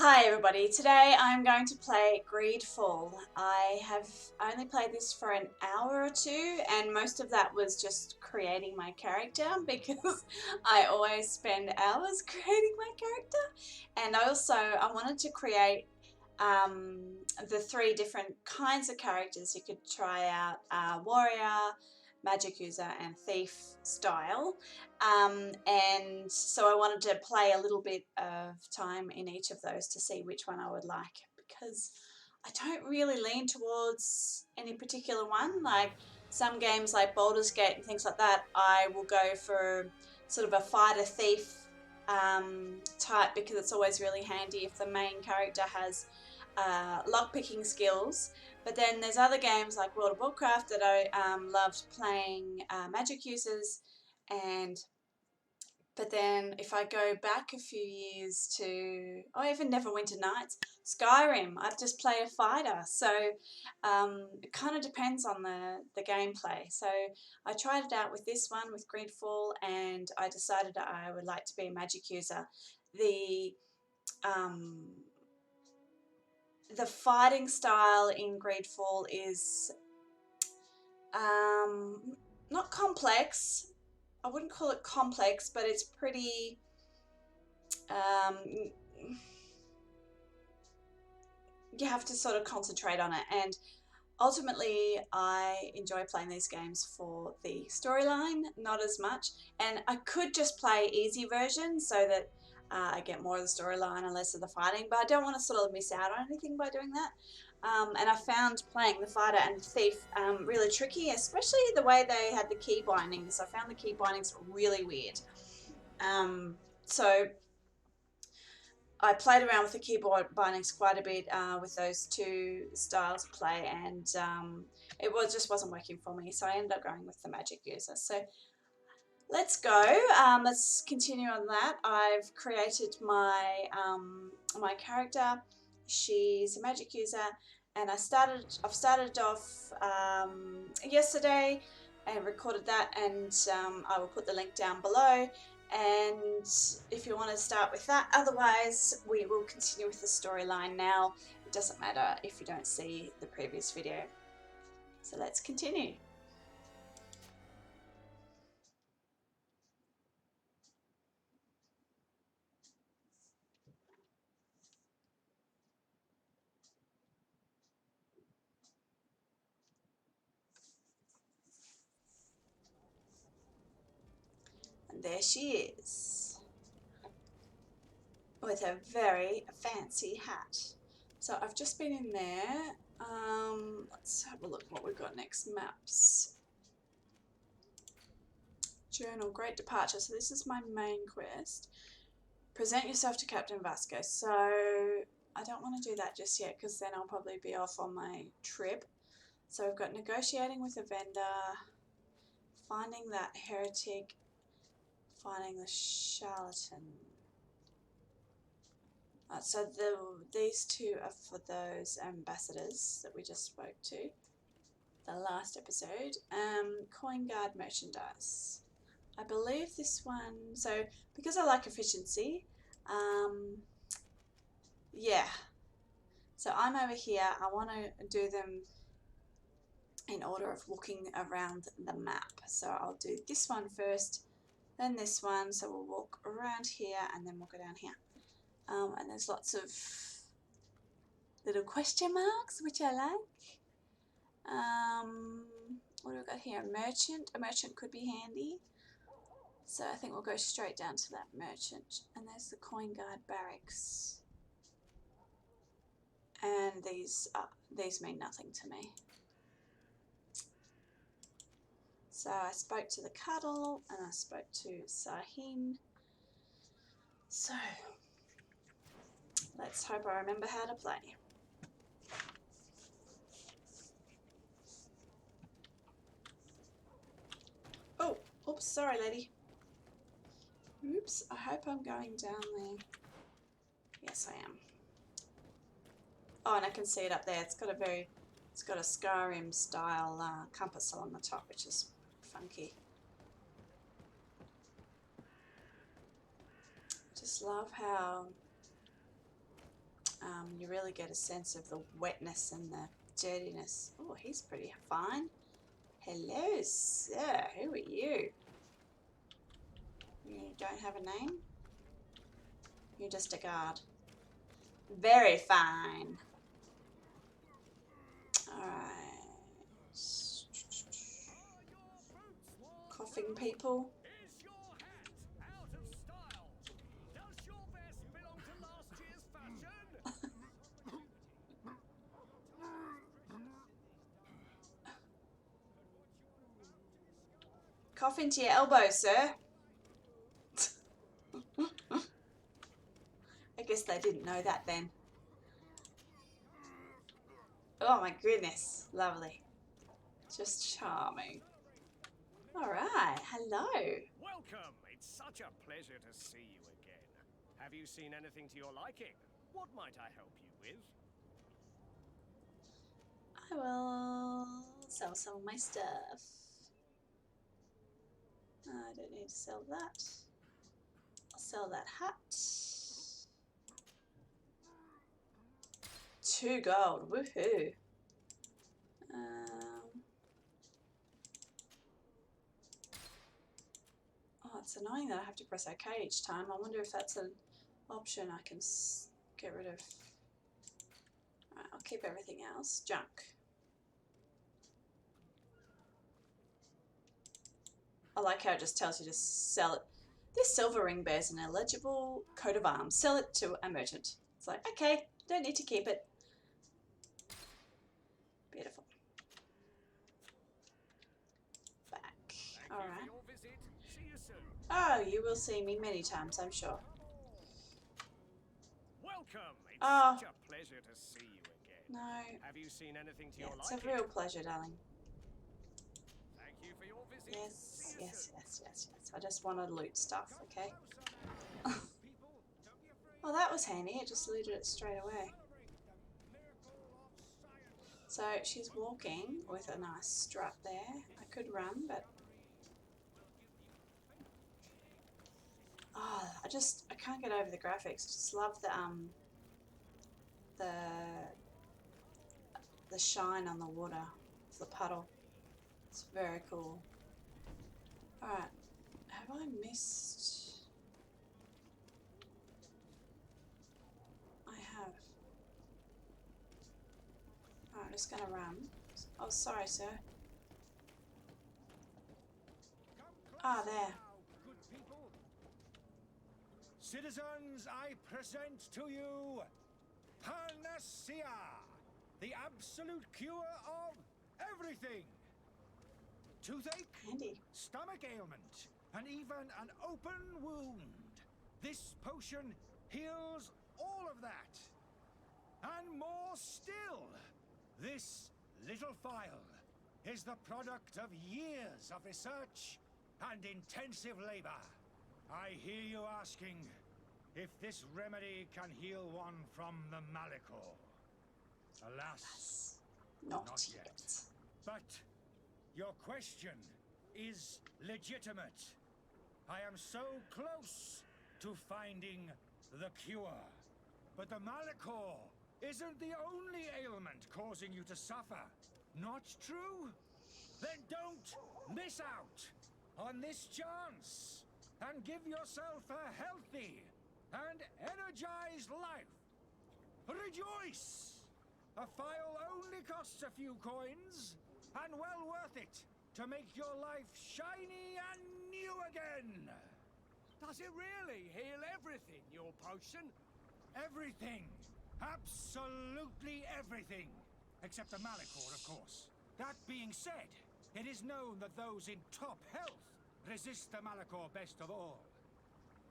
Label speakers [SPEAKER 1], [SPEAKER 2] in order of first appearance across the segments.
[SPEAKER 1] Hi everybody, today I'm going to play Greedfall. I have only played this for an hour or two and most of that was just creating my character because I always spend hours creating my character, and I wanted to create the three different kinds of characters you could try out: warrior, magic user and thief style. And so I wanted to play a little bit of time in each of those to see which one I would like, because I don't really lean towards any particular one. Like some games like Baldur's Gate and things like that, I will go for sort of a fighter thief type, because it's always really handy if the main character has lockpicking skills. But then there's other games like World of Warcraft that I loved playing magic users, and but then if I go back a few years to, even Neverwinter Nights, Skyrim, I'd just play a fighter. So it kind of depends on the gameplay. So I tried it out with this one, with Greedfall, and I decided I would like to be a magic user. The um, the fighting style in Greedfall is um, not complex. I wouldn't call it complex, but it's pretty. Um, you have to sort of concentrate on it, and ultimately I enjoy playing these games for the storyline, not as much. And I could just play easy version so that I get more of the storyline and less of the fighting, but I don't want to sort of miss out on anything by doing that. And I found playing the fighter and the thief really tricky, especially the way they had the key bindings. I found the key bindings really weird. So I played around with the keyboard bindings quite a bit with those two styles of play, and just wasn't working for me. So I ended up going with the magic user. So let's go. Let's continue on that. I've created my character. She's a magic user, and I've started off yesterday and recorded that, and I will put the link down below. And if you want to start with that, otherwise we will continue with the storyline now. It doesn't matter if you don't see the previous video. So let's continue. And there she is, with a very fancy hat. So I've just been in there. Let's have a look what we've got next. Maps. Journal, Great Departure. So this is my main quest. Present yourself to Captain Vasco. So I don't want to do that just yet, because then I'll probably be off on my trip. So we've got negotiating with a vendor, finding that heretic, finding the charlatan. So these two are for those ambassadors that we just spoke to the last episode. Coin guard merchandise. I believe this one, so because I like efficiency, yeah. So I'm over here. I want to do them in order of looking around the map. So I'll do this one first, then this one. So we'll walk around here and then we'll go down here. And there's lots of little question marks, which I like. What do we got here? A merchant. A merchant could be handy. So I think we'll go straight down to that merchant. And there's the coin guard barracks. And these mean nothing to me. So I spoke to the Cuddle and I spoke to Sahin. So let's hope I remember how to play. Oh, oops, sorry lady. Oops, I hope I'm going down there. Yes, I am. Oh, and I can see it up there. It's got a Skyrim style compass along the top, which is funky. Just love how You really get a sense of the wetness and the dirtiness. Oh, he's pretty fine. Hello, sir. Who are you? You don't have a name? You're just a guard. Very fine. Alright. Coughing people. Cough into your elbow, sir. I guess they didn't know that then. Oh my goodness. Lovely. Just charming. Alright, hello.
[SPEAKER 2] Welcome. It's such a pleasure to see you again. Have you seen anything to your liking? What might I help you with?
[SPEAKER 1] I will sell some of my stuff. I don't need to sell that. I'll sell that hat. 2 gold. Woohoo. Oh, it's annoying that I have to press OK each time. I wonder if that's an option I can get rid of. Right, I'll keep everything else. Junk. I like how it just tells you to sell it. This silver ring bears an illegible coat of arms. Sell it to a merchant. It's like, okay, don't need to keep it. Beautiful. Back. Alright. Oh, you will see me many times, I'm sure.
[SPEAKER 2] Welcome. It's such a pleasure to see you again.
[SPEAKER 1] No.
[SPEAKER 2] Have you seen anything to your
[SPEAKER 1] It's
[SPEAKER 2] liking?
[SPEAKER 1] a real pleasure, darling.
[SPEAKER 2] Thank you for your visit.
[SPEAKER 1] Yes, yes, yes, yes, yes. I just want to loot stuff, okay? Well, that was handy. It just looted it straight away. So she's walking with a nice strut there. I could run, but oh, I can't get over the graphics. Just love the shine on the water, the puddle. It's very cool. All right, have I missed? I have. All right, I'm just gonna run. Oh, sorry, sir. Ah, there.
[SPEAKER 3] Citizens, I present to you Panacea, the absolute cure of everything. Toothache,
[SPEAKER 1] Handy.
[SPEAKER 3] stomach ailment, and even an open wound. This potion heals all of that. And more still. This little phial is the product of years of research and intensive labor. I hear you asking if this remedy can heal one from the Malachor. Alas,
[SPEAKER 1] Not
[SPEAKER 3] yet.
[SPEAKER 1] yet.
[SPEAKER 3] But your question is legitimate. I am so close to finding the cure. But the Malachor isn't the only ailment causing you to suffer. Not true? Then don't miss out on this chance and give yourself a healthy and energized life. Rejoice! A phial only costs a few coins, and well worth it to make your life shiny and new again.
[SPEAKER 2] Does it really heal everything, your potion?
[SPEAKER 3] Everything. Absolutely everything. Except the Malachor, of course. That being said, it is known that those in top health resist the Malachor best of all.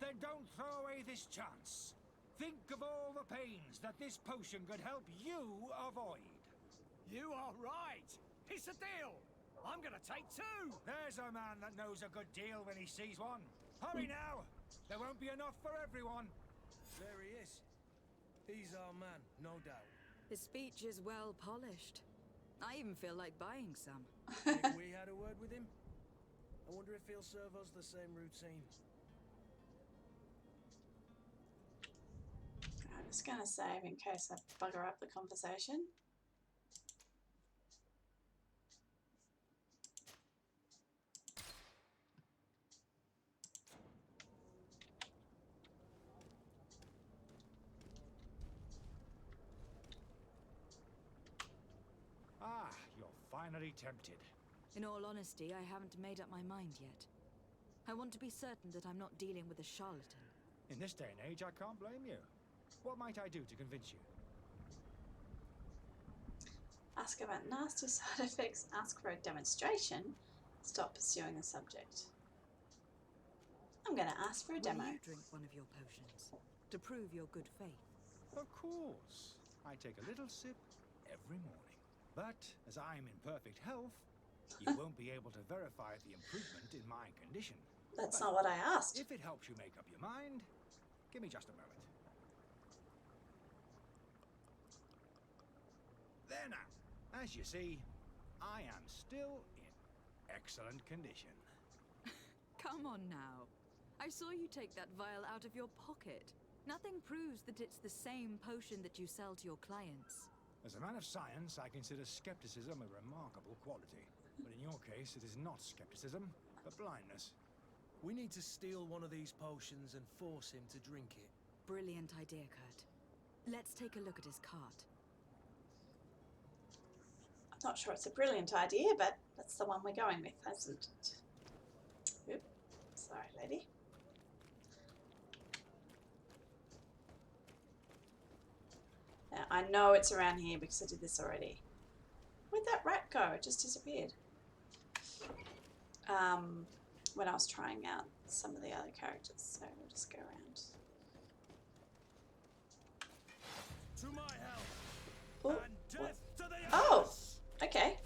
[SPEAKER 3] Then don't throw away this chance. Think of all the pains that this potion could help you avoid.
[SPEAKER 2] You are right. It's a deal. I'm gonna take 2.
[SPEAKER 3] There's a man that knows a good deal when he sees one. Hurry now. There won't be enough for everyone.
[SPEAKER 4] There he is. He's our man, no doubt.
[SPEAKER 5] His speech is well polished. I even feel like buying some.
[SPEAKER 4] If we had a word with him, I wonder if he'll serve us the same routine.
[SPEAKER 1] I'm just going to save in case I bugger up the conversation.
[SPEAKER 3] Ah, you're finally tempted.
[SPEAKER 5] In all honesty, I haven't made up my mind yet. I want to be certain that I'm not dealing with a charlatan.
[SPEAKER 3] In this day and age, I can't blame you. What might I do to convince you?
[SPEAKER 1] Ask about nasty side effects. Ask for a demonstration. Stop pursuing the subject. I'm going to ask for a demo.
[SPEAKER 5] Will you drink one of your potions to prove your good faith?
[SPEAKER 3] Of course. I take a little sip every morning. But as I'm in perfect health, you won't be able to verify the improvement in my condition.
[SPEAKER 1] That's
[SPEAKER 3] But
[SPEAKER 1] not what I asked.
[SPEAKER 3] if it helps you make up your mind, give me just a moment. There now. As you see, I am still in excellent condition.
[SPEAKER 5] Come on now. I saw you take that vial out of your pocket. Nothing proves that it's the same potion that you sell to your clients.
[SPEAKER 3] As a man of science, I consider skepticism a remarkable quality. But in your case, it is not skepticism, but blindness.
[SPEAKER 4] We need to steal one of these potions and force him to drink it.
[SPEAKER 5] Brilliant idea, Kurt. Let's take a look at his cart.
[SPEAKER 1] I'm not sure it's a brilliant idea, but that's the one we're going with, isn't it? Oop. Sorry, lady. Now, I know it's around here because I did this already. Where'd that rat go? It just disappeared. When I was trying out some of the other characters, so we'll just go around.
[SPEAKER 4] To my help!
[SPEAKER 1] Oh,
[SPEAKER 4] And death to the
[SPEAKER 1] oh,
[SPEAKER 4] others!
[SPEAKER 1] okay.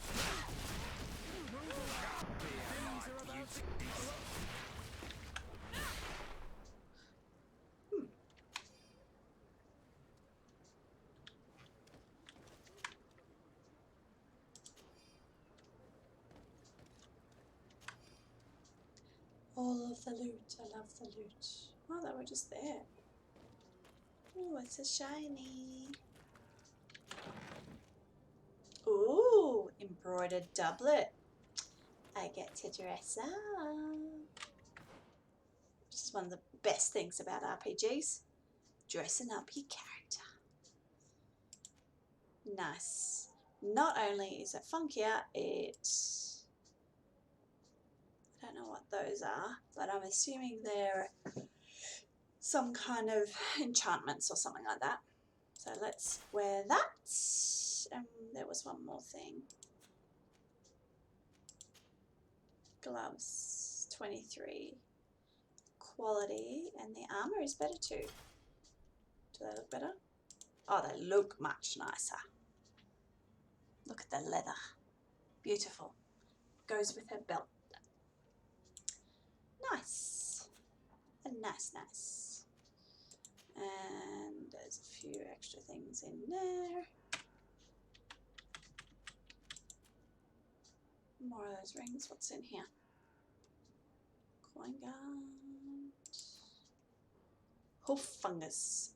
[SPEAKER 1] All of the loot. I love the loot. Oh, they were just there. Oh, it's a shiny. Ooh, embroidered doublet. I get to dress up. Which is one of the best things about RPGs. Dressing up your character. Nice. Not only is it funkier, I don't know what those are, but I'm assuming they're some kind of enchantments or something like that. So let's wear that. There was one more thing. Gloves, 23. Quality, and the armor is better too. Do they look better? Oh, they look much nicer. Look at the leather. Beautiful. Goes with her belt. Nice. Nice. And there's a few extra things in there. More of those rings. What's in here? Coin guard. Hoof fungus.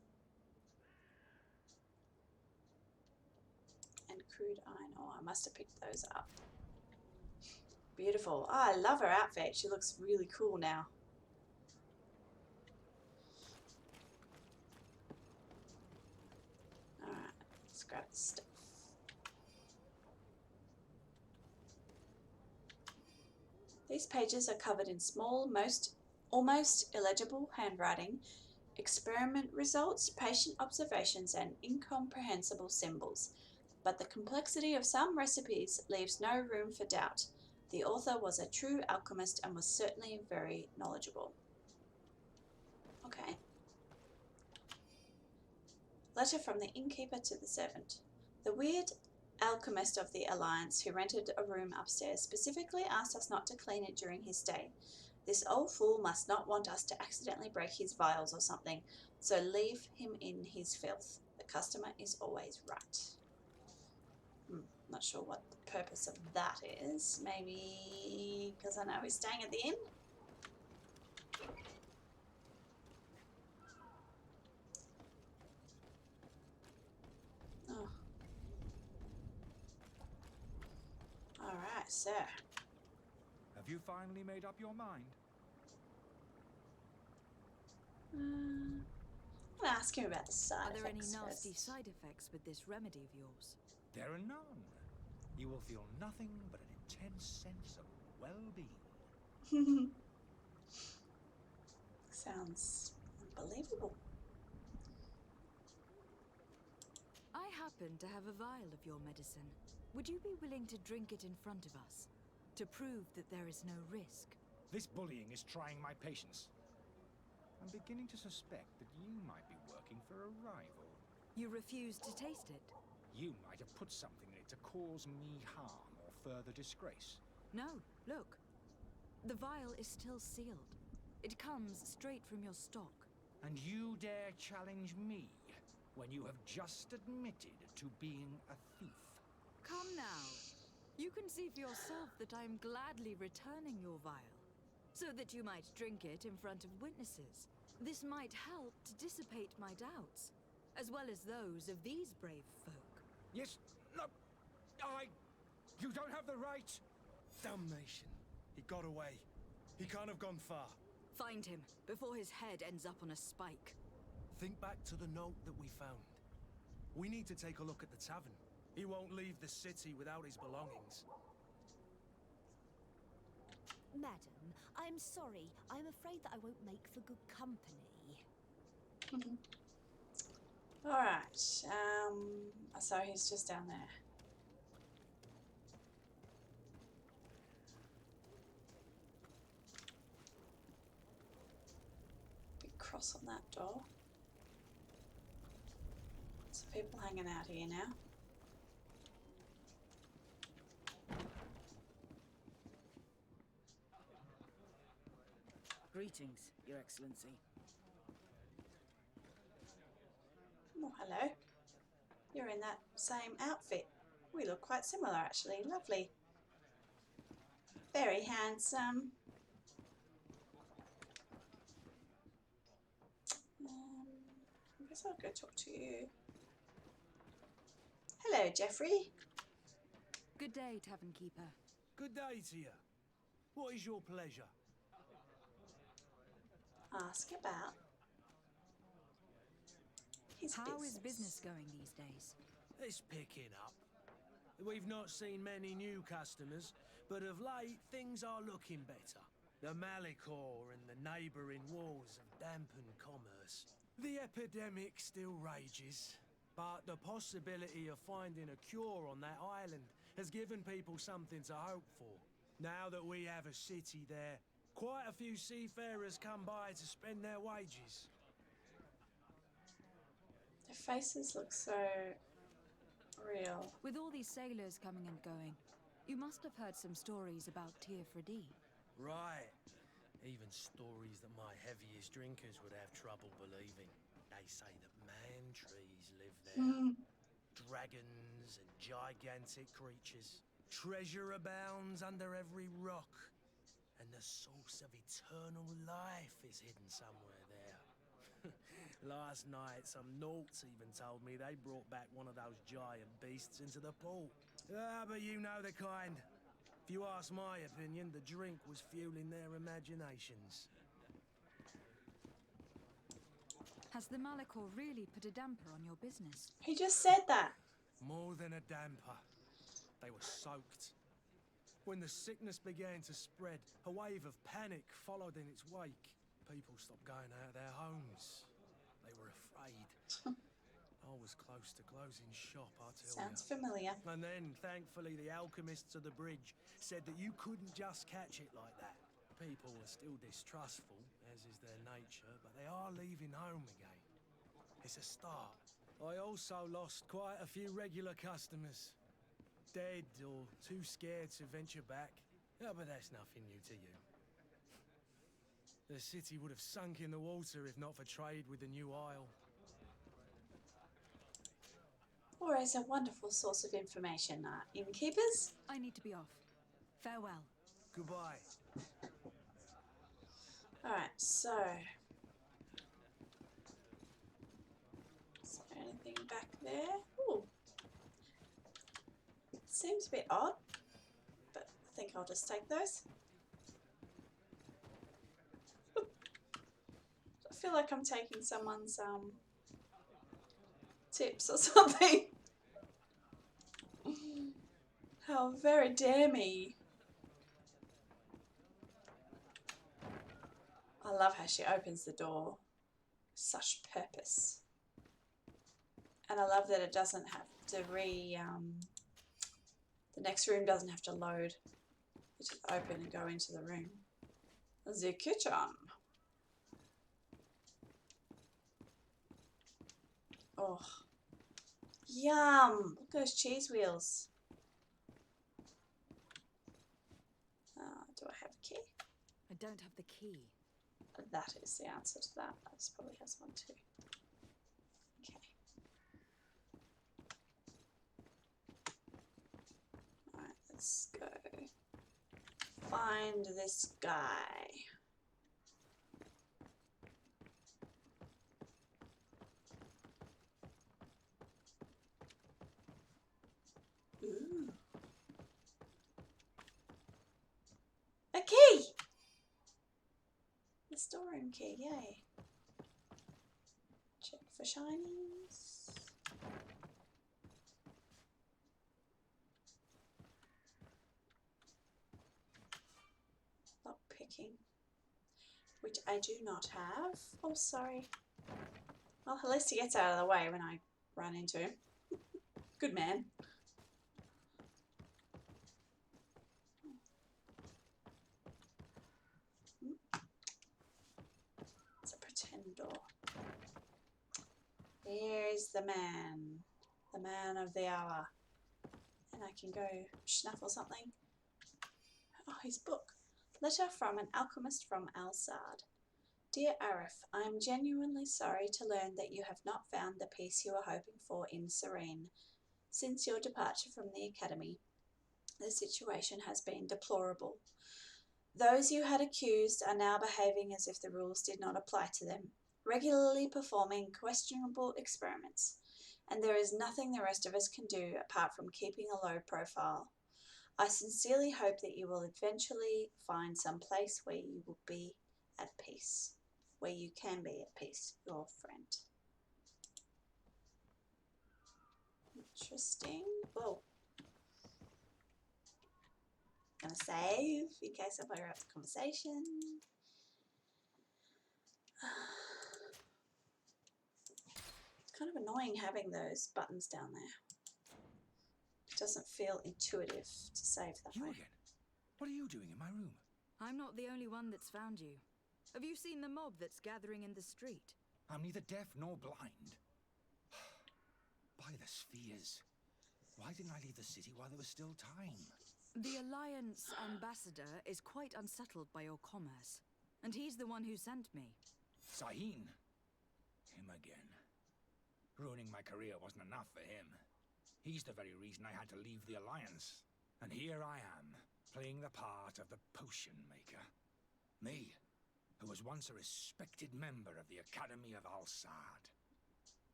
[SPEAKER 1] And crude iron ore. I must have picked those up. Beautiful. Oh, I love her outfit. She looks really cool now. Alright, let's grab the stuff. These pages are covered in small, almost illegible handwriting, experiment results, patient observations, and incomprehensible symbols. But the complexity of some recipes leaves no room for doubt. The author was a true alchemist and was certainly very knowledgeable. Okay. Letter from the innkeeper to the servant. The weird alchemist of the Alliance who rented a room upstairs specifically asked us not to clean it during his stay. This old fool must not want us to accidentally break his vials or something, so leave him in his filth. The customer is always right. Not sure what the purpose of that is. Maybe because I know he's staying at the inn? sir.
[SPEAKER 3] Have you finally made up your mind?
[SPEAKER 1] I'm gonna ask him about the side
[SPEAKER 5] Are there any
[SPEAKER 1] effects
[SPEAKER 5] nasty
[SPEAKER 1] first.
[SPEAKER 5] side effects with this remedy of yours?
[SPEAKER 3] There are none. You will feel nothing but an intense sense of well-being.
[SPEAKER 1] Sounds unbelievable.
[SPEAKER 5] I happen to have a vial of your medicine. Would you be willing to drink it in front of us? To prove that there is no risk?
[SPEAKER 3] This bullying is trying my patience. I'm beginning to suspect that you might be working for a rival.
[SPEAKER 5] You refuse to taste it?
[SPEAKER 3] You might have put something in it to cause me harm or further disgrace.
[SPEAKER 5] No, look. The vial is still sealed. It comes straight from your stock.
[SPEAKER 3] And you dare challenge me when you have just admitted to being a thief?
[SPEAKER 5] Come now. You can see for yourself that I am gladly returning your vial, so that you might drink it in front of witnesses. This might help to dissipate my doubts, as well as those of these brave folk.
[SPEAKER 3] Yes, no, you don't have the right.
[SPEAKER 4] Damnation. He got away. He can't have gone far.
[SPEAKER 5] Find him, before his head ends up on a spike.
[SPEAKER 4] Think back to the note that we found. We need to take a look at the tavern. He won't leave the city without his belongings.
[SPEAKER 6] Madam, I'm sorry. I'm afraid that I won't make for good company.
[SPEAKER 1] Alright, so he's just down there. Big cross on that door. Some people hanging out here now.
[SPEAKER 7] Greetings, Your Excellency.
[SPEAKER 1] Oh, hello. You're in that same outfit. We look quite similar, actually. Lovely. Very handsome. I guess I'll go talk to you. Hello, Jeffrey.
[SPEAKER 5] Good day, Tavern Keeper.
[SPEAKER 4] Good day to you. What is your pleasure?
[SPEAKER 1] Ask about his
[SPEAKER 5] How is business going these days?
[SPEAKER 4] It's picking up. We've not seen many new customers, but of late things are looking better. The Malicor and the neighbouring wars have dampened commerce. The epidemic still rages, but the possibility of finding a cure on that island has given people something to hope for. Now that we have a city there, quite a few seafarers come by to spend their wages.
[SPEAKER 1] Their faces look so real.
[SPEAKER 5] With all these sailors coming and going, you must have heard some stories about Teofredi.
[SPEAKER 4] Right. Even stories that my heaviest drinkers would have trouble believing. They say that man-trees live there. Dragons and gigantic creatures. Treasure abounds under every rock. And the source of eternal life is hidden somewhere there. Last night, some nauts even told me they brought back one of those giant beasts into the port. But you know the kind. If you ask my opinion, the drink was fueling their imaginations.
[SPEAKER 5] Has the Malicor really put a damper on your business?
[SPEAKER 1] He just said that.
[SPEAKER 4] More than a damper. They were soaked. When the sickness began to spread, a wave of panic followed in its wake. People stopped going out of their homes. They were afraid. I was close to closing shop, I tell you.
[SPEAKER 1] Sounds familiar.
[SPEAKER 4] And then, thankfully, the alchemists of the bridge said that you couldn't just catch it like that. People are still distrustful, as is their nature, but they are leaving home again. It's a start. I also lost quite a few regular customers. Dead or too scared to venture back. Yeah, but that's nothing new to you. The city would have sunk in the water if not for trade with the new isle.
[SPEAKER 1] Or is a wonderful source of information, innkeepers.
[SPEAKER 5] I need to be off. Farewell.
[SPEAKER 4] Goodbye.
[SPEAKER 1] Alright, so. Is there anything back there? Ooh. Seems a bit odd, but think I'll just take those. I feel like I'm taking someone's tips or something. How very dare me. I love how she opens the door. Such purpose. And I love that it doesn't have to the next room doesn't have to load. You just open and go into the room. The kitchen. Oh, yum! Look at those cheese wheels. Do I have a key?
[SPEAKER 5] I don't have the key.
[SPEAKER 1] That is the answer to that. This probably has one too. Okay. Alright, let's go. Find this guy. Ooh. A key! The storeroom key, yay. Check for shinies. Lock picking, which I do not have. Oh, sorry. Well, at least he gets out of the way when I run into him. Good man. It's a pretend door. Here's the man of the hour. And I can go snuffle something. Oh, his book. Letter from an alchemist from Alsard. Dear Arif, I am genuinely sorry to learn that you have not found the peace you were hoping for in Serene. Since your departure from the academy, the situation has been deplorable. Those you had accused are now behaving as if the rules did not apply to them, regularly performing questionable experiments, and there is nothing the rest of us can do apart from keeping a low profile. I sincerely hope that you will eventually find some place where you will be at peace, where you can be at peace, your friend. Interesting. Whoa. Gonna save in case I figure out the conversation. It's kind of annoying having those buttons down there. It doesn't feel intuitive to save that
[SPEAKER 3] You
[SPEAKER 1] way.
[SPEAKER 3] again? What are you doing in my room?
[SPEAKER 5] I'm not the only one that's found you. Have you seen the mob that's gathering in the street?
[SPEAKER 3] I'm neither deaf nor blind. By the spheres. Why didn't I leave the city while there was still time?
[SPEAKER 5] The Alliance ambassador is quite unsettled by your commerce, and he's the one who sent me.
[SPEAKER 3] Sahin. Him again. Ruining my career wasn't enough for him. He's the very reason I had to leave the Alliance. And here I am, playing the part of the potion maker. Me, who was once a respected member of the Academy of Alsard.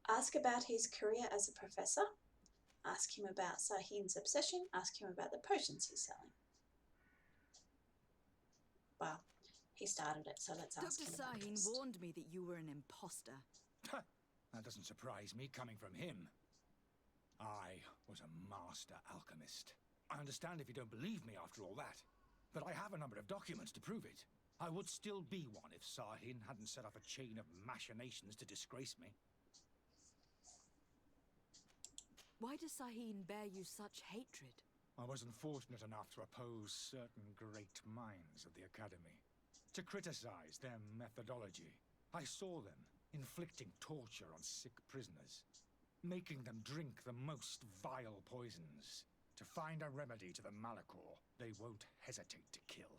[SPEAKER 1] Ask about his career as a professor. Ask him about Sahin's obsession. Ask him about the potions he's selling. Well, he started it, so let's ask
[SPEAKER 5] Dr.
[SPEAKER 1] him about
[SPEAKER 5] Sahin
[SPEAKER 1] it.
[SPEAKER 5] warned me that you were an imposter.
[SPEAKER 3] That doesn't surprise me coming from him. I was a master alchemist. I understand if you don't believe me after all that, but I have a number of documents to prove it. I would still be one if Sahin hadn't set up a chain of machinations to disgrace me.
[SPEAKER 5] Why does Sahin bear you such hatred?
[SPEAKER 3] I wasn't fortunate enough to oppose certain great minds of the Academy, to criticize their methodology. I saw them inflicting torture on sick prisoners, making them drink the most vile poisons. To find a remedy to the Malachor they won't hesitate to kill.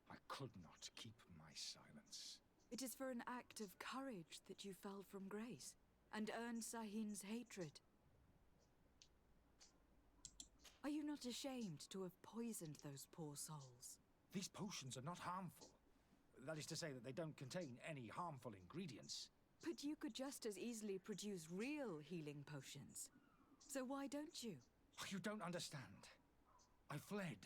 [SPEAKER 3] I could not keep my silence.
[SPEAKER 5] It is for an act of courage that you fell from grace and earned Sahin's hatred. Are you not ashamed to have poisoned those poor souls?
[SPEAKER 3] These potions are not harmful. That is to say that they don't contain any harmful ingredients.
[SPEAKER 5] But you could just as easily produce real healing potions. So why don't you?
[SPEAKER 3] You don't understand. I fled,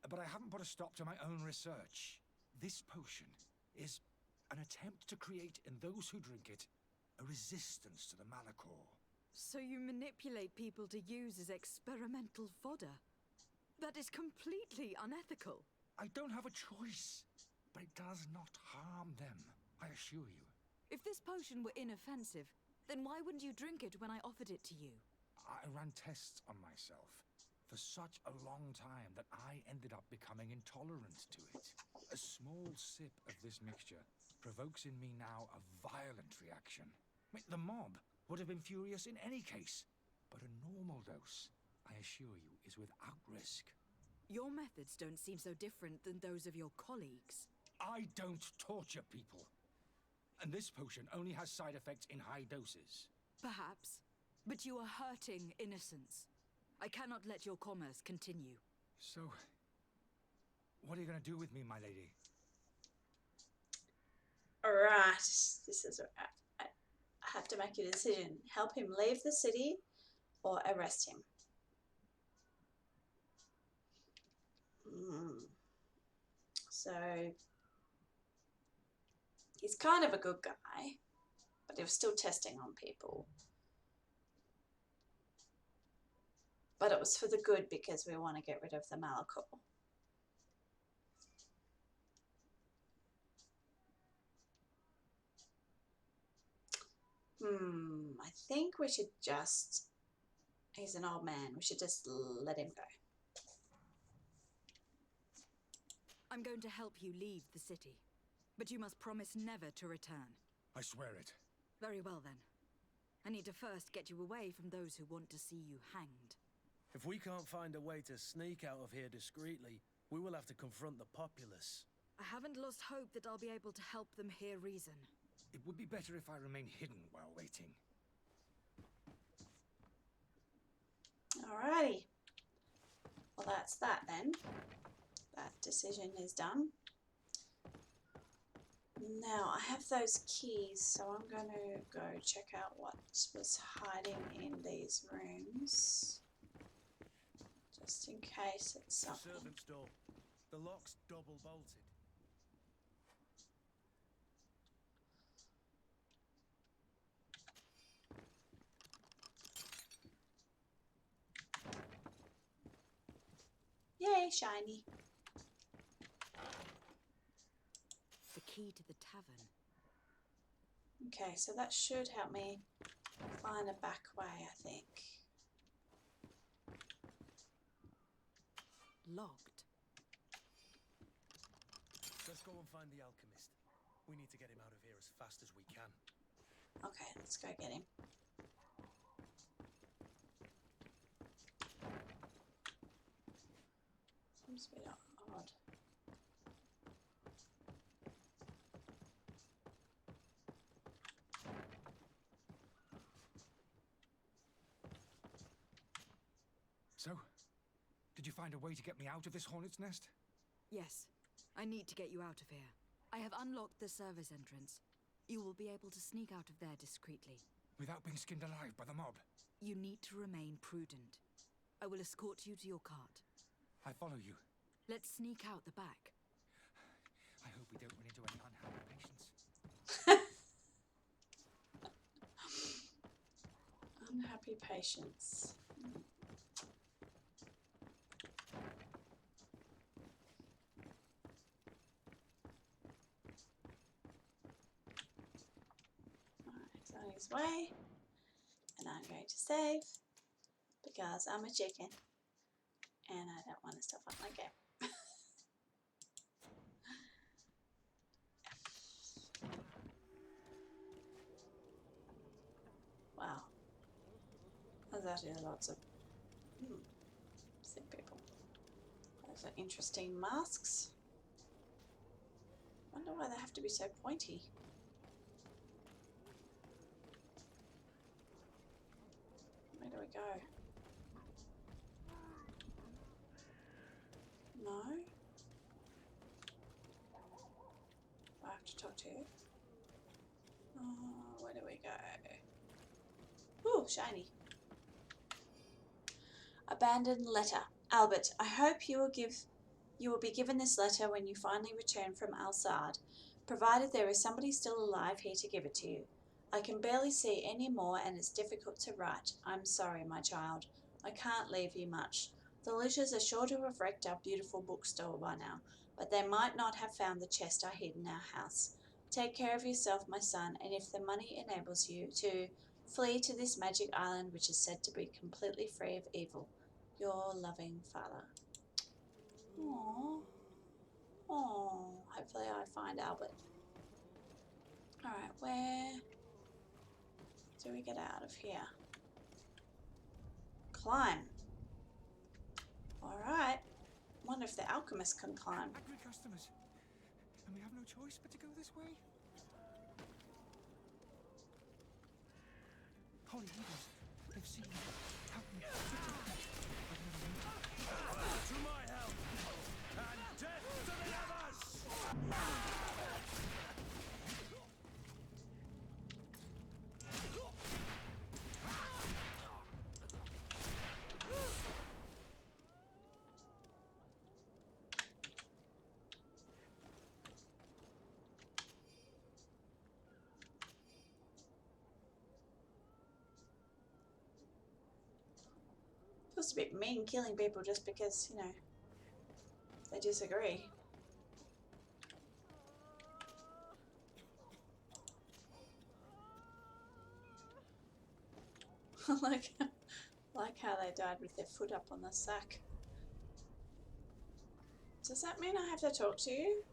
[SPEAKER 3] but I haven't put a stop to my own research. This potion is an attempt to create in those who drink it a resistance to the Malachor.
[SPEAKER 5] So you manipulate people to use as experimental fodder? That is completely unethical.
[SPEAKER 3] I don't have a choice, but it does not harm them, I assure you.
[SPEAKER 5] If this potion were inoffensive, then why wouldn't you drink it when I offered it to you?
[SPEAKER 3] I ran tests on myself for such a long time that I ended up becoming intolerant to it. A small sip of this mixture provokes in me now a violent reaction. I mean, the mob would have been furious in any case, but a normal dose, I assure you, is without risk.
[SPEAKER 5] Your methods don't seem so different than those of your colleagues.
[SPEAKER 3] I don't torture people. And this potion only has side effects in high doses.
[SPEAKER 5] Perhaps, but you are hurting innocents. I cannot let your commerce continue.
[SPEAKER 3] So, what are you going to do with me, my lady?
[SPEAKER 1] Alright, this is... I have to make a decision. Help him leave the city or arrest him. So, he's kind of a good guy, but he was still testing on people. But it was for the good because we want to get rid of the Malachor. I think we should just... He's an old man. We should just let him go.
[SPEAKER 5] I'm going to help you leave the city, but you must promise never to return.
[SPEAKER 3] I swear it.
[SPEAKER 5] Very well then. I need to first get you away from those who want to see you hanged.
[SPEAKER 4] If we can't find a way to sneak out of here discreetly, we will have to confront the populace.
[SPEAKER 5] I haven't lost hope that I'll be able to help them hear reason.
[SPEAKER 3] It would be better if I remain hidden while waiting.
[SPEAKER 1] Alrighty. Well, that's that then. That decision is done. Now, I have those keys, so I'm going to go check out what was hiding in these rooms. Just in case it's something.
[SPEAKER 4] Servant's door. The lock's double bolted.
[SPEAKER 1] Yay, shiny.
[SPEAKER 5] The key to the tavern.
[SPEAKER 1] Okay, so that should help me find a back way, I think.
[SPEAKER 5] Locked.
[SPEAKER 4] Let's go and find the alchemist. We need to get him out of here as fast as we can.
[SPEAKER 1] Okay, let's go get him. Seems a bit odd.
[SPEAKER 3] So, did you find a way to get me out of this hornet's nest?
[SPEAKER 5] Yes, I need to get you out of here. I have unlocked the service entrance. You will be able to sneak out of there discreetly.
[SPEAKER 3] Without being skinned alive by the mob?
[SPEAKER 5] You need to remain prudent. I will escort you to your cart.
[SPEAKER 3] I follow you.
[SPEAKER 5] Let's sneak out the back.
[SPEAKER 3] I hope we don't run into any unhappy patients.
[SPEAKER 1] Unhappy patients. Alright, he's on his way. And I'm going to save because I'm a chicken and I don't want to stuff up my game. Wow. There's actually lots of sick people. Those are interesting masks. Wonder why they have to be so pointy. Where do we go? No? I have to talk to you. Where do we go? Ooh, shiny. A Abandoned letter. Albert, I hope you will be given this letter when you finally return from Al-Sad, provided there is somebody still alive here to give it to you. I can barely see any more and it's difficult to write. I'm sorry, my child. I can't leave you much. The looters are sure to have wrecked our beautiful bookstore by now, but they might not have found the chest I hid in our house. Take care of yourself, my son, and if the money enables you to flee to this magic island which is said to be completely free of evil. Your loving father. Aww. Aww. Hopefully I find Albert. Alright, where do we get out of here? Climb. Alright. Wonder if the alchemist can climb.
[SPEAKER 3] Angry customers. And we have no choice but to go this way? Holy Eagles, they've seen me. Help me. To my help! And death to the others!
[SPEAKER 1] Feels a bit mean killing people just because, you know, they disagree. like how they died with their foot up on the sack. Does that mean I have to talk to you?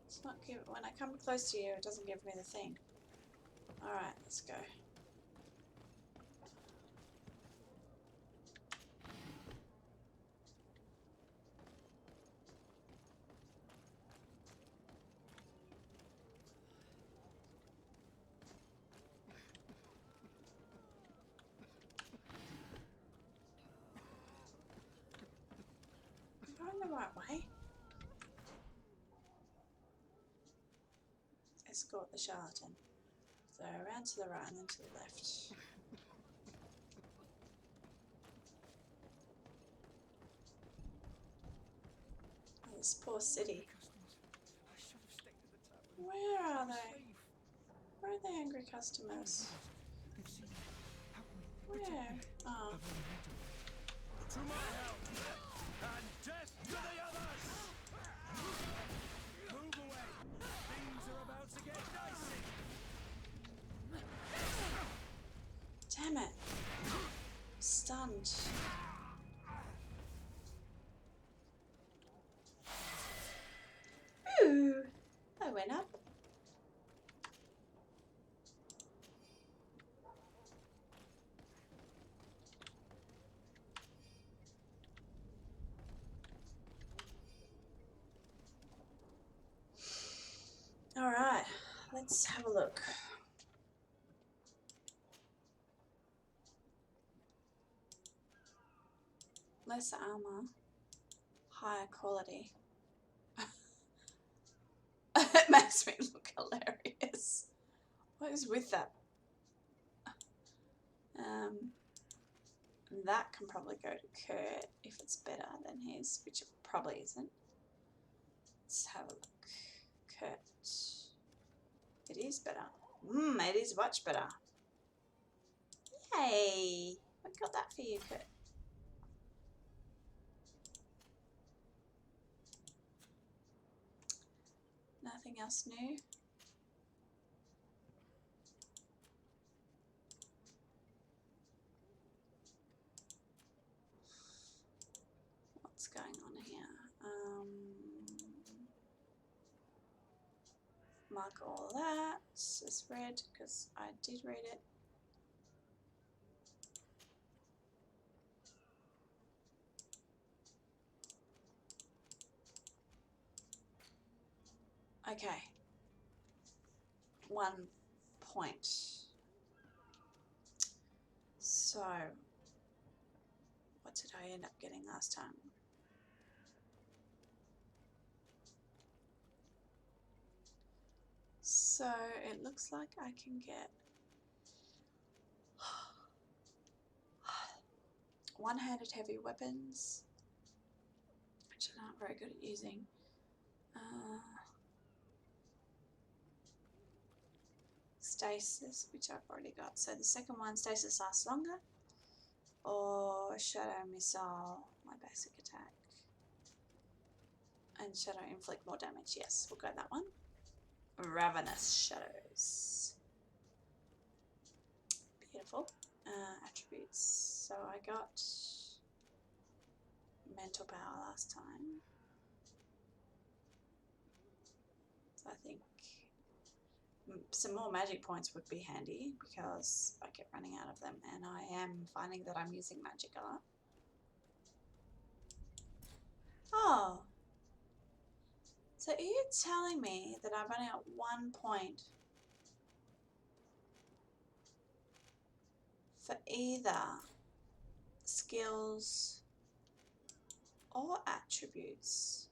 [SPEAKER 1] It's not give when I come close to you, it doesn't give me the thing. Alright, let's go. Going the right way. Escort the charlatan. So around to the right and then to the left. Oh, this poor city. Where are they? Where are the angry customers? Where? Oh.
[SPEAKER 3] To my help! And death to the others! Move away! Things are about to get dicey!
[SPEAKER 1] Damn it. Stunned. Ooh. I went up. Alright, let's have a look. Less armor, higher quality. It makes me look hilarious. What is with that? That can probably go to Kurt if it's better than his, which it probably isn't. Let's have a look. Kurt. It is better. It is much better. Yay! I got that for you, Kurt. Nothing else new. What's going on here? Mark all that as read because I did read it. Okay. 1 point. So, what did I end up getting last time? So, it looks like I can get one-handed heavy weapons, which I'm not very good at using. Stasis, which I've already got. So the second one, stasis lasts longer. Or shadow missile, my basic attack. And shadow inflict more damage. Yes, we'll go that one. Ravenous shadows. Beautiful. Attributes. So I got mental power last time. So I think some more magic points would be handy because I keep running out of them, and I am finding that I'm using magic a lot. Oh, so are you telling me that I'm running out 1 point for either skills or attributes?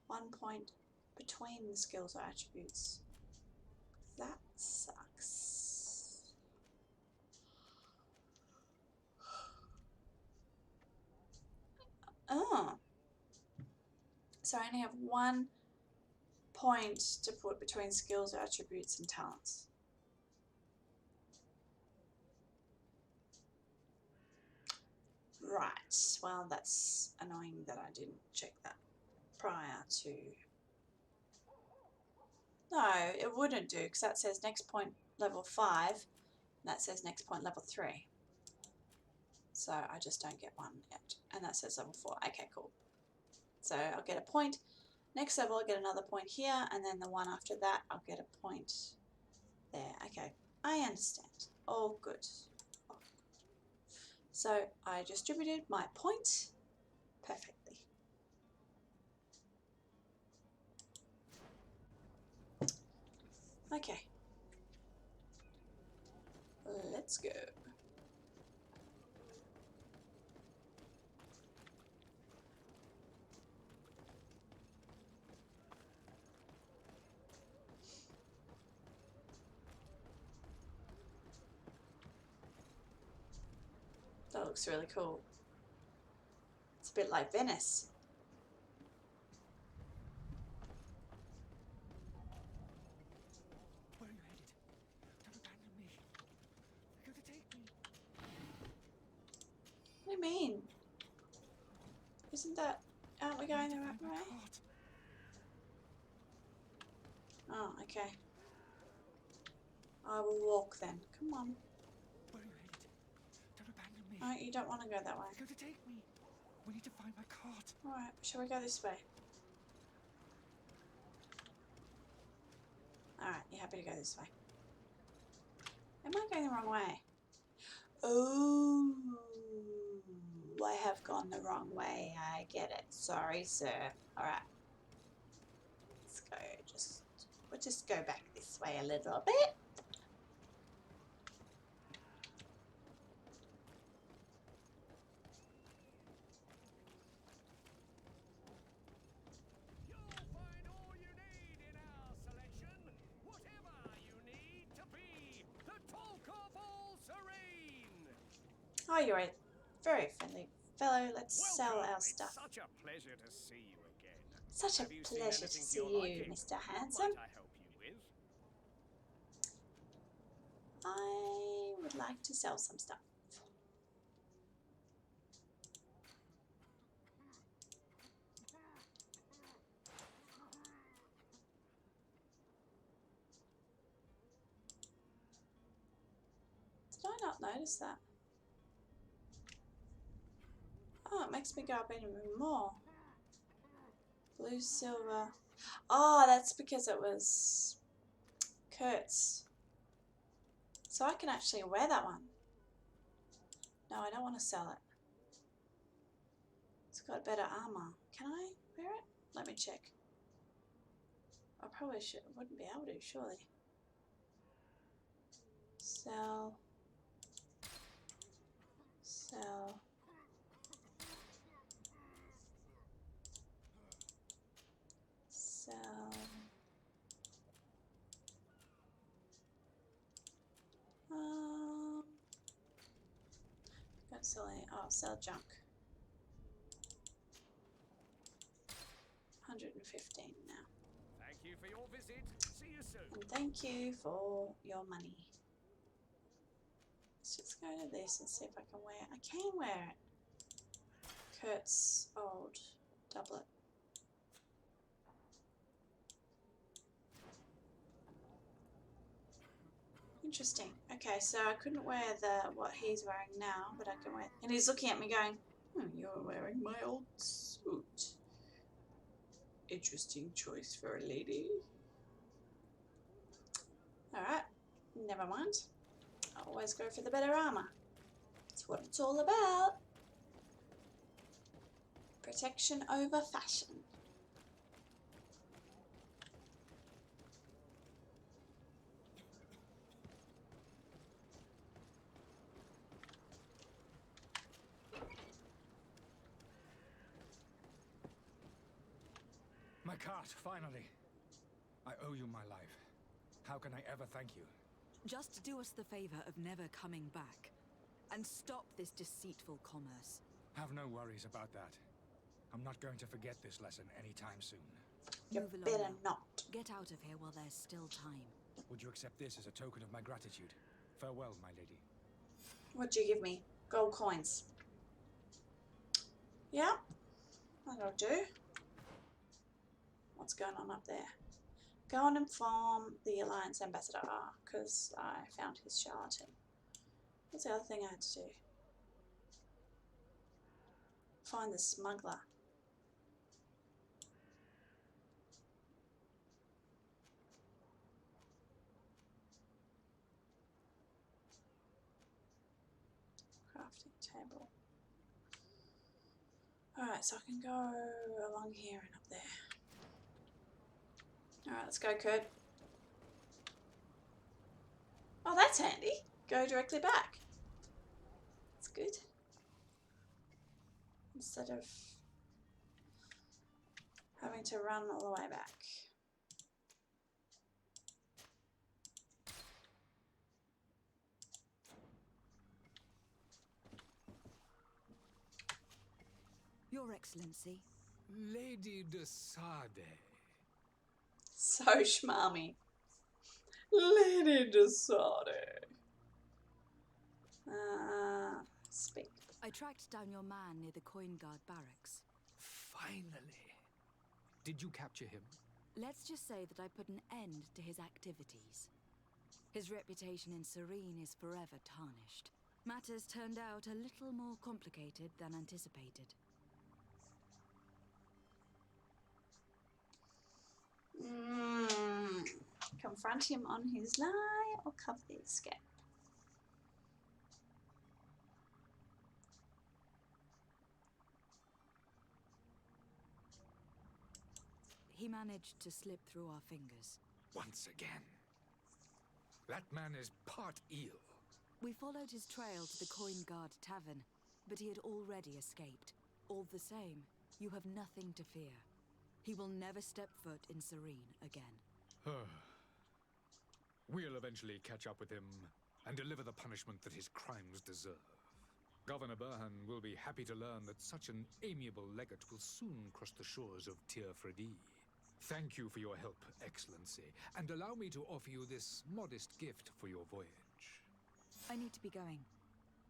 [SPEAKER 1] 1 point between the skills or attributes. That sucks. Oh. So I only have 1 point to put between skills or attributes and talents. Right. Well, that's annoying that I didn't check that prior to. No, it wouldn't do because that says next point level 5. And that says next point level 3. So I just don't get one yet. And that says level 4. Okay, cool. So I'll get a point. Next level, I'll get another point here. And then the one after that, I'll get a point there. Okay, I understand. All good. So I distributed my point perfectly. Okay. Let's go. That looks really cool. It's a bit like Venice.
[SPEAKER 3] Where are you headed? Don't abandon me. You're going to take me.
[SPEAKER 1] What do you mean? Isn't that... Aren't we going the right way? Oh, okay. I will walk then. Come on.
[SPEAKER 3] Where are you headed? Don't abandon me.
[SPEAKER 1] Oh, you don't want to go that way.
[SPEAKER 3] You're going to take me. We need to find my cart.
[SPEAKER 1] Alright, shall we go this way? Alright, you happy to go this way? Am I going the wrong way? Oh, I have gone the wrong way. I get it. Sorry, sir. Alright. Let's go. We'll just go back this way a little bit.
[SPEAKER 2] You'll find all you need in our selection. Whatever you need to be the talk of all serene.
[SPEAKER 1] Oh, you're a very friendly fellow. Let's sell
[SPEAKER 2] Welcome.
[SPEAKER 1] our stuff.
[SPEAKER 2] It's such a pleasure to see you again.
[SPEAKER 1] Such a
[SPEAKER 2] Have you seen
[SPEAKER 1] pleasure to
[SPEAKER 2] anything
[SPEAKER 1] see
[SPEAKER 2] your
[SPEAKER 1] you,
[SPEAKER 2] liking?
[SPEAKER 1] Mr.
[SPEAKER 2] What
[SPEAKER 1] Handsome.
[SPEAKER 2] might I help you with?
[SPEAKER 1] I would like to sell some stuff. Did I not notice that? Oh, it makes me go up even more. Blue, silver. Oh, that's because it was Kurt's. So I can actually wear that one. No, I don't want to sell it. It's got better armor. Can I wear it? Let me check. I probably wouldn't be able to, surely. Sell. Sell. Sell. Gonna Sell junk. 115 now.
[SPEAKER 2] Thank you for your visit. See you soon.
[SPEAKER 1] And thank you for your money. Let's just go to this and see if I can wear it. I can wear it. Kurt's old doublet. Interesting. Okay, so I couldn't wear what he's wearing now, but I can wear. And he's looking at me going, "You're wearing my old suit. Interesting choice for a lady." All right, never mind. I always go for the better armor. That's what it's all about. Protection over fashion.
[SPEAKER 3] My cart, finally. I owe you my life. How can I ever thank you?
[SPEAKER 5] Just do us the favor of never coming back. And stop this deceitful commerce.
[SPEAKER 3] Have no worries about that. I'm not going to forget this lesson anytime soon.
[SPEAKER 1] You
[SPEAKER 5] Move along
[SPEAKER 1] better
[SPEAKER 5] now.
[SPEAKER 1] not.
[SPEAKER 5] Get out of here while there's still time.
[SPEAKER 3] Would you accept this as a token of my gratitude? Farewell, my lady.
[SPEAKER 1] What'd you give me? Gold coins. Yeah, that'll do. What's going on up there? Go on and inform the Alliance Ambassador, because I found his charlatan. What's the other thing I had to do? Find the smuggler. Crafting table. Alright, so I can go along here and up there. Alright, let's go, Kurt. Oh, that's handy. Go directly back. That's good. Instead of having to run all the way back.
[SPEAKER 5] Your Excellency.
[SPEAKER 2] Lady de Sade.
[SPEAKER 1] So schmarmy. Lady de Sade. Speak.
[SPEAKER 5] I tracked down your man near the Coin Guard barracks.
[SPEAKER 2] Finally. Did you capture him?
[SPEAKER 5] Let's just say that I put an end to his activities. His reputation in Serene is forever tarnished. Matters turned out a little more complicated than anticipated.
[SPEAKER 1] Confront him on his lie or cover the escape.
[SPEAKER 5] He managed to slip through our fingers.
[SPEAKER 2] Once again. That man is part eel.
[SPEAKER 5] We followed his trail to the Coin Guard Tavern, but he had already escaped. All the same, you have nothing to fear. He will never step foot in Serene again.
[SPEAKER 2] We'll eventually catch up with him and deliver the punishment that his crimes deserve. Governor Burhan will be happy to learn that such an amiable legate will soon cross the shores of Tir Fredi. Thank you for your help, Excellency, and allow me to offer you this modest gift for your voyage.
[SPEAKER 5] I need to be going.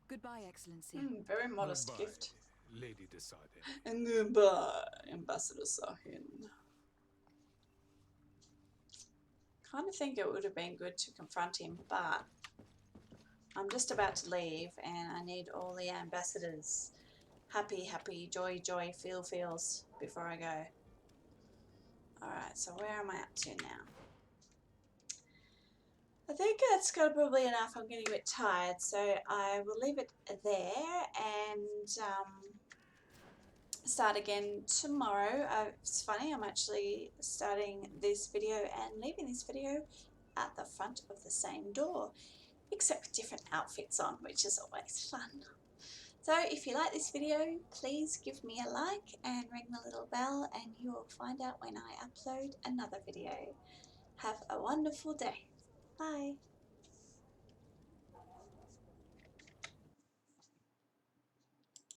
[SPEAKER 5] Goodbye, Excellency.
[SPEAKER 1] Very modest
[SPEAKER 2] Goodbye,
[SPEAKER 1] gift.
[SPEAKER 2] Lady de Sade.
[SPEAKER 1] And goodbye, Ambassador Sahin. Kind of think it would have been good to confront him, but I'm just about to leave and I need all the ambassadors happy, joy, feels before I go. Alright, so where am I up to now? I think that's probably enough. I'm getting a bit tired, so I will leave it there and start again tomorrow. It's funny, I'm actually starting this video and leaving this video at the front of the same door, except with different outfits on, which is always fun. So if you like this video, please give me a like and ring the little bell and you will find out when I upload another video. Have a wonderful day. Bye.